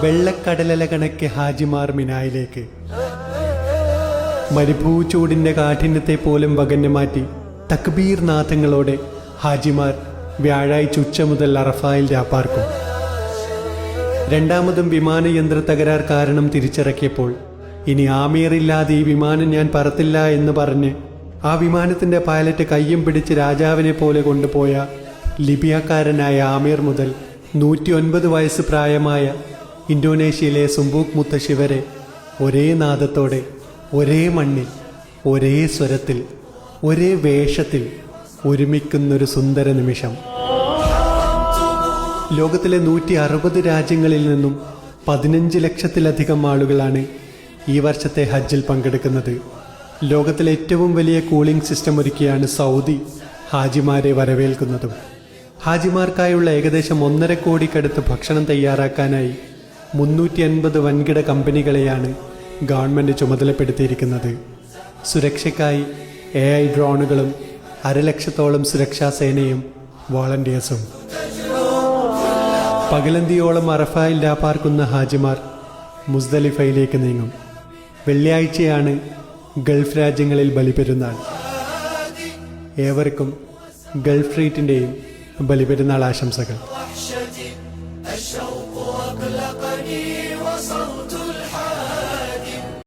വെള്ളക്കടലല കണക്കെ ഹാജിമാർ മിനായിലേക്ക്. മരുഭൂചൂടിന്റെ കാഠിന്യത്തെ പോലും വകഞ്ഞു മാറ്റി തക്ബീർ നാദങ്ങളോടെ ഹാജിമാർ വ്യാഴാഴ്ച ഉച്ച മുതൽ അറഫായിൽ രാപ്പാർക്കും. രണ്ടാമതും വിമാനയന്ത്ര തകരാർ കാരണം തിരിച്ചിറക്കിയപ്പോൾ ഇനി ആമീറില്ലാതെ ഈ വിമാനം ഞാൻ പറത്തില്ല എന്ന് പറഞ്ഞ് ആ വിമാനത്തിന്റെ പൈലറ്റ് കയ്യും പിടിച്ച് രാജാവിനെ പോലെ കൊണ്ടുപോയ ലിബിയക്കാരനായ ആമീർ മുതൽ 109 വയസ്സ് പ്രായമായ ഇന്തോനേഷ്യയിലെ സുംബൂക്ക് മുത്തശ്ശി വരെ ഒരേ നാദത്തോടെ, ഒരേ മണ്ണിൽ, ഒരേ സ്വരത്തിൽ, ഒരേ വേഷത്തിൽ ഒരുമിക്കുന്നൊരു സുന്ദര നിമിഷം. ലോകത്തിലെ 160 രാജ്യങ്ങളിൽ നിന്നും 15 ലക്ഷത്തിലധികം ആളുകളാണ് ഈ വർഷത്തെ ഹജ്ജിൽ പങ്കെടുക്കുന്നത്. ലോകത്തിലെ ഏറ്റവും വലിയ കൂളിംഗ് സിസ്റ്റം ഒരുക്കിയാണ് സൗദി ഹാജിമാരെ വരവേൽക്കുന്നതും. ഹാജിമാർക്കായുള്ള ഏകദേശം 1.5 കോടിക്കടുത്ത് ഭക്ഷണം തയ്യാറാക്കാനായി 350 വൻകിട കമ്പനികളെയാണ് ഗവൺമെൻറ് ചുമതലപ്പെടുത്തിയിരിക്കുന്നത്. സുരക്ഷയ്ക്കായി AI ഡ്രോണുകളും 1,00,000-ഓളം സുരക്ഷാ സേനയും വോളണ്ടിയേഴ്സും. പകലന്തിയോളം അറഫായിൽ രാപ്പാർക്കുന്ന ഹാജിമാർ മുസ്ദലിഫയിലേക്ക് നീങ്ങും. വെള്ളിയാഴ്ചയാണ് ഗൾഫ് രാജ്യങ്ങളിൽ ബലിപെരുന്നാൾ. ഏവർക്കും ഗൾഫ് ട്രീറ്റിൻ്റെയും ബലിപെരുന്നാൾ ആശംസകൾ.